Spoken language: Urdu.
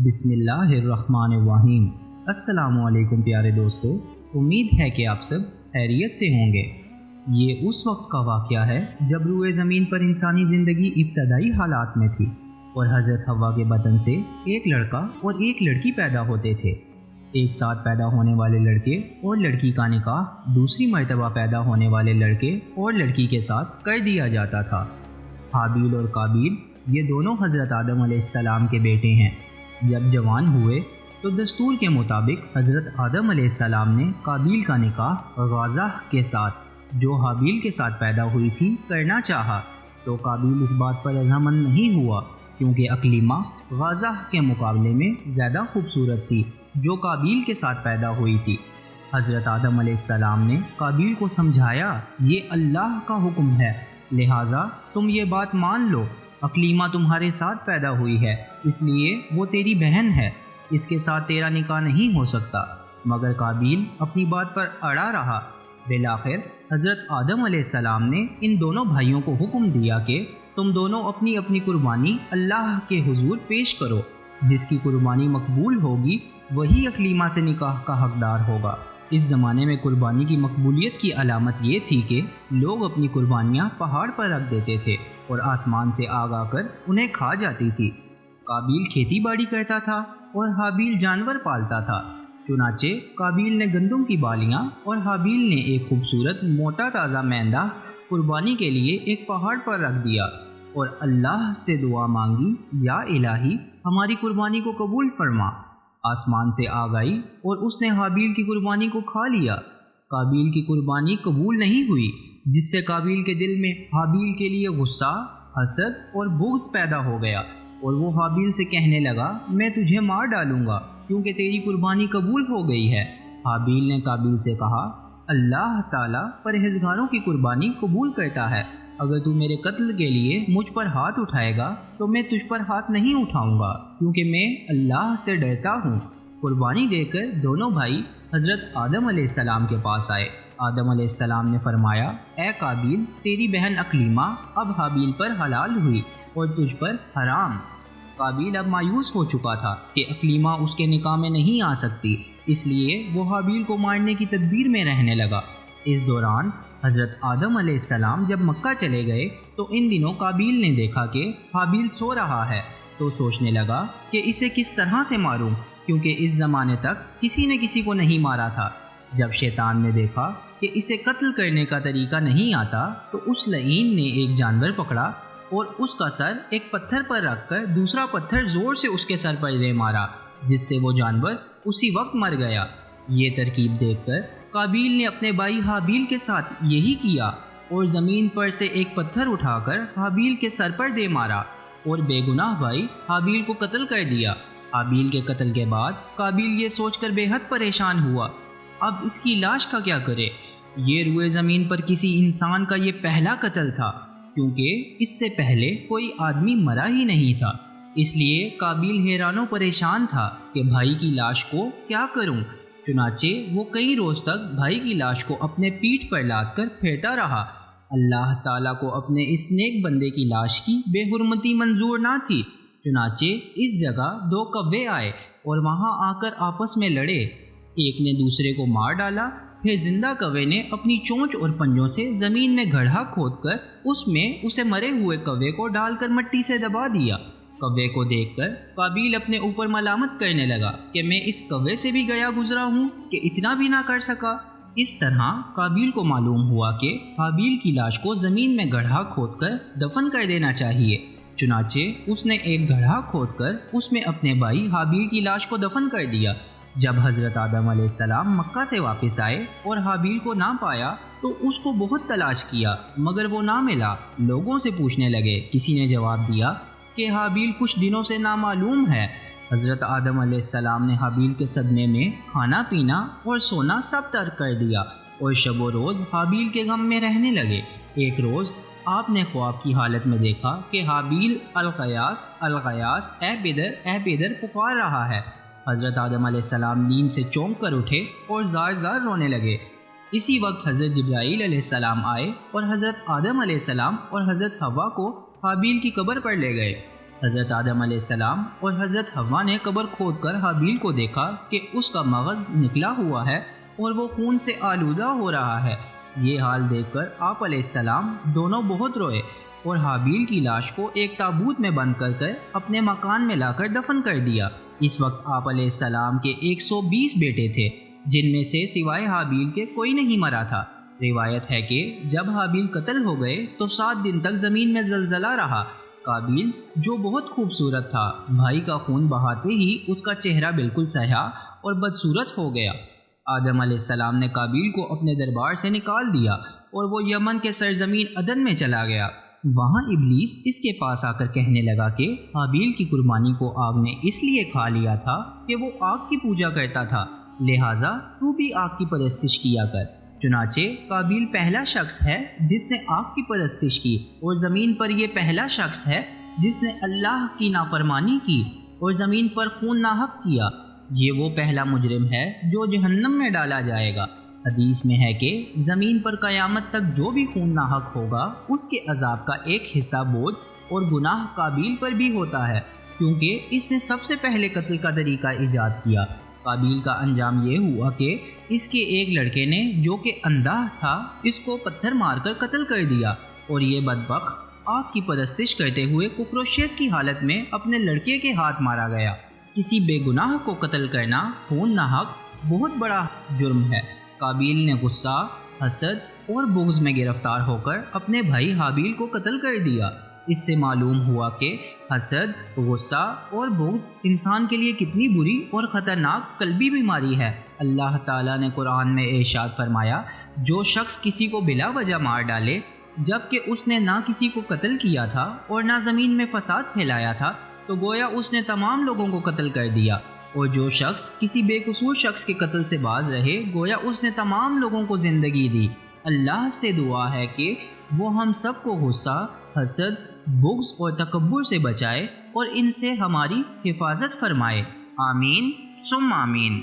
بسم اللہ الرحمن الرحیم۔ السلام علیکم پیارے دوستو، امید ہے کہ آپ سب خیریت سے ہوں گے۔ یہ اس وقت کا واقعہ ہے جب روئے زمین پر انسانی زندگی ابتدائی حالات میں تھی اور حضرت حوا کے بدن سے ایک لڑکا اور ایک لڑکی پیدا ہوتے تھے۔ ایک ساتھ پیدا ہونے والے لڑکے اور لڑکی کا نکاح دوسری مرتبہ پیدا ہونے والے لڑکے اور لڑکی کے ساتھ کر دیا جاتا تھا۔ حابیل اور قابیل یہ دونوں حضرت آدم علیہ السلام کے بیٹے ہیں۔ جب جوان ہوئے تو دستور کے مطابق حضرت آدم علیہ السلام نے قابیل کا نکاح غازہ کے ساتھ، جو حابیل کے ساتھ پیدا ہوئی تھی، کرنا چاہا، تو قابیل اس بات پر رضامند نہیں ہوا کیونکہ اقلیمہ غازہ کے مقابلے میں زیادہ خوبصورت تھی جو قابیل کے ساتھ پیدا ہوئی تھی۔ حضرت آدم علیہ السلام نے قابیل کو سمجھایا، یہ اللہ کا حکم ہے، لہٰذا تم یہ بات مان لو، اقلیمہ تمہارے ساتھ پیدا ہوئی ہے، اس لیے وہ تیری بہن ہے، اس کے ساتھ تیرا نکاح نہیں ہو سکتا۔ مگر قابیل اپنی بات پر اڑا رہا۔ بالآخر حضرت آدم علیہ السلام نے ان دونوں بھائیوں کو حکم دیا کہ تم دونوں اپنی اپنی قربانی اللہ کے حضور پیش کرو، جس کی قربانی مقبول ہوگی وہی اقلیمہ سے نکاح کا حقدار ہوگا۔ اس زمانے میں قربانی کی مقبولیت کی علامت یہ تھی کہ لوگ اپنی قربانیاں پہاڑ پر رکھ دیتے تھے اور آسمان سے آگ آ کر انہیں کھا جاتی تھی۔ قابیل کھیتی باڑی کرتا تھا اور حابیل جانور پالتا تھا۔ چنانچہ قابیل نے گندم کی بالیاں اور حابیل نے ایک خوبصورت موٹا تازہ مینڈا قربانی کے لیے ایک پہاڑ پر رکھ دیا اور اللہ سے دعا مانگی، یا الہی ہماری قربانی کو قبول فرما۔ آسمان سے آگ آئی اور اس نے حابیل کی قربانی کو کھا لیا۔ قابیل کی قربانی قبول نہیں ہوئی، جس سے قابیل کے دل میں حابیل کے لیے غصہ، حسد اور بغض پیدا ہو گیا اور وہ حابیل سے کہنے لگا، میں تجھے مار ڈالوں گا کیونکہ تیری قربانی قبول ہو گئی ہے۔ حابیل نے قابیل سے کہا، اللہ تعالیٰ پرہیزگاروں کی قربانی قبول کرتا ہے، اگر تو میرے قتل کے لیے مجھ پر ہاتھ اٹھائے گا تو میں تجھ پر ہاتھ نہیں اٹھاؤں گا کیونکہ میں اللہ سے ڈرتا ہوں۔ قربانی دے کر دونوں بھائی حضرت آدم علیہ السلام کے پاس آئے۔ آدم علیہ السلام نے فرمایا، اے قابیل، تیری بہن اقلیمہ اب حابیل پر حلال ہوئی اور تجھ پر حرام۔ قابیل اب مایوس ہو چکا تھا کہ اقلیمہ اس کے نکاح میں نہیں آ سکتی، اس لیے وہ حابیل کو مارنے کی تدبیر میں رہنے لگا۔ اس دوران حضرت آدم علیہ السلام جب مکہ چلے گئے تو ان دنوں قابیل نے دیکھا کہ حابیل سو رہا ہے، تو سوچنے لگا کہ اسے کس طرح سے ماروں، کیونکہ اس زمانے تک کسی نے کسی کو نہیں مارا تھا۔ جب شیطان نے دیکھا کہ اسے قتل کرنے کا طریقہ نہیں آتا تو اس لعین نے ایک جانور پکڑا اور اس کا سر ایک پتھر پر رکھ کر دوسرا پتھر زور سے اس کے سر پر دے مارا، جس سے وہ جانور اسی وقت مر گیا۔ یہ ترکیب دیکھ کر قابیل نے اپنے بھائی حابیل کے ساتھ یہی کیا اور زمین پر سے ایک پتھر اٹھا کر حابیل کے سر پر دے مارا اور بے گناہ بھائی حابیل کو قتل کر دیا۔ حابیل کے قتل کے بعد قابیل یہ سوچ کر بے حد پریشان ہوا، اب اس کی لاش کا کیا کرے؟ یہ روئے زمین پر کسی انسان کا یہ پہلا قتل تھا، کیونکہ اس سے پہلے کوئی آدمی مرا ہی نہیں تھا۔ اس لیے قابیل حیران و پریشان تھا کہ بھائی کی لاش کو کیا کروں۔ چنانچہ وہ کئی روز تک بھائی کی لاش کو اپنے پیٹھ پر لاد کر پھیرتا رہا۔ اللہ تعالیٰ کو اپنے اس نیک بندے کی لاش کی بے حرمتی منظور نہ تھی، چنانچہ اس جگہ دو کوے آئے اور وہاں آ کر آپس میں لڑے۔ ایک نے دوسرے کو مار ڈالا، پھر زندہ کوے نے اپنی چونچ اور پنجوں سے زمین میں گڑھا کھود کر اس میں اسے مرے ہوئے کوے کو ڈال کر مٹی سے دبا دیا۔ کوے کو دیکھ کر قابیل اپنے اوپر ملامت کرنے لگا کہ میں اس کوے سے بھی گیا گزرا ہوں کہ اتنا بھی نہ کر سکا۔ اس طرح قابیل کو معلوم ہوا کہ حابیل کی لاش کو زمین میں گڑھا کھود کر دفن کر دینا چاہیے۔ چنانچہ اس نے ایک گڑھا کھود کر اس میں اپنے بھائی حابیل کی لاش کو دفن کر دیا۔ جب حضرت آدم علیہ السلام مکہ سے واپس آئے اور حابیل کو نہ پایا تو اس کو بہت تلاش کیا مگر وہ نہ ملا۔ لوگوں سے پوچھنے لگے، کسی نے جواب دیا کہ حابیل کچھ دنوں سے نامعلوم ہے۔ حضرت آدم علیہ السلام نے حابیل کے صدمے میں کھانا پینا اور سونا سب ترک کر دیا اور شب و روز حابیل کے غم میں رہنے لگے۔ ایک روز آپ نے خواب کی حالت میں دیکھا کہ حابیل الغیاث الغیاث اے بدر اے بدر پکار رہا ہے۔ حضرت آدم علیہ السلام نیند سے چونک کر اٹھے اور زار زار رونے لگے۔ اسی وقت حضرت جبرائیل علیہ السلام آئے اور حضرت آدم علیہ السلام اور حضرت حوا کو حابیل کی قبر پر لے گئے۔ حضرت آدم علیہ السلام اور حضرت حوا نے قبر کھود کر حابیل کو دیکھا کہ اس کا مغز نکلا ہوا ہے اور وہ خون سے آلودہ ہو رہا ہے۔ یہ حال دیکھ کر آپ علیہ السلام دونوں بہت روئے اور حابیل کی لاش کو ایک تابوت میں بند کر اپنے مکان میں لا کر دفن کر دیا۔ اس وقت آپ علیہ السلام کے 120 بیٹے تھے، جن میں سے سوائے حابیل کے کوئی نہیں مرا تھا۔ روایت ہے کہ جب حابیل قتل ہو گئے تو 7 دن تک زمین میں زلزلہ رہا۔ قابیل جو بہت خوبصورت تھا، بھائی کا خون بہاتے ہی اس کا چہرہ بالکل سیاہ اور بدصورت ہو گیا۔ آدم علیہ السلام نے قابیل کو اپنے دربار سے نکال دیا اور وہ یمن کے سرزمین عدن میں چلا گیا۔ وہاں ابلیس اس کے پاس آ کر کہنے لگا کہ حابیل کی قربانی کو آگ نے اس لیے کھا لیا تھا کہ وہ آگ کی پوجا کرتا تھا، لہٰذا تو بھی آگ کی پرستش کیا کر۔ چنانچہ قابیل پہلا شخص ہے جس نے آگ کی پرستش کی، اور زمین پر یہ پہلا شخص ہے جس نے اللہ کی نافرمانی کی اور زمین پر خون ناحق کیا۔ یہ وہ پہلا مجرم ہے جو جہنم میں ڈالا جائے گا۔ حدیث میں ہے کہ زمین پر قیامت تک جو بھی خون ناحق ہوگا اس کے عذاب کا ایک حصہ بوجھ اور گناہ قابیل پر بھی ہوتا ہے، کیونکہ اس نے سب سے پہلے قتل کا طریقہ ایجاد کیا۔ قابیل کا انجام یہ ہوا کہ اس کے ایک لڑکے نے جو کہ اندھا تھا اس کو پتھر مار کر قتل کر دیا، اور یہ بدبخت آگ کی پرستش کرتے ہوئے کفر و شرک کی حالت میں اپنے لڑکے کے ہاتھ مارا گیا۔ کسی بے گناہ کو قتل کرنا خون ناحق بہت بڑا جرم ہے۔ قابیل نے غصہ، حسد اور بغض میں گرفتار ہو کر اپنے بھائی حابیل کو قتل کر دیا۔ اس سے معلوم ہوا کہ حسد، غصہ اور بغض انسان کے لیے کتنی بری اور خطرناک قلبی بیماری ہے۔ اللہ تعالیٰ نے قرآن میں ارشاد فرمایا، جو شخص کسی کو بلا وجہ مار ڈالے جبکہ اس نے نہ کسی کو قتل کیا تھا اور نہ زمین میں فساد پھیلایا تھا، تو گویا اس نے تمام لوگوں کو قتل کر دیا، اور جو شخص کسی بے قصور شخص کے قتل سے باز رہے گویا اس نے تمام لوگوں کو زندگی دی۔ اللہ سے دعا ہے کہ وہ ہم سب کو غصہ، حسد، بغض اور تکبر سے بچائے اور ان سے ہماری حفاظت فرمائے۔ آمین ثم آمین۔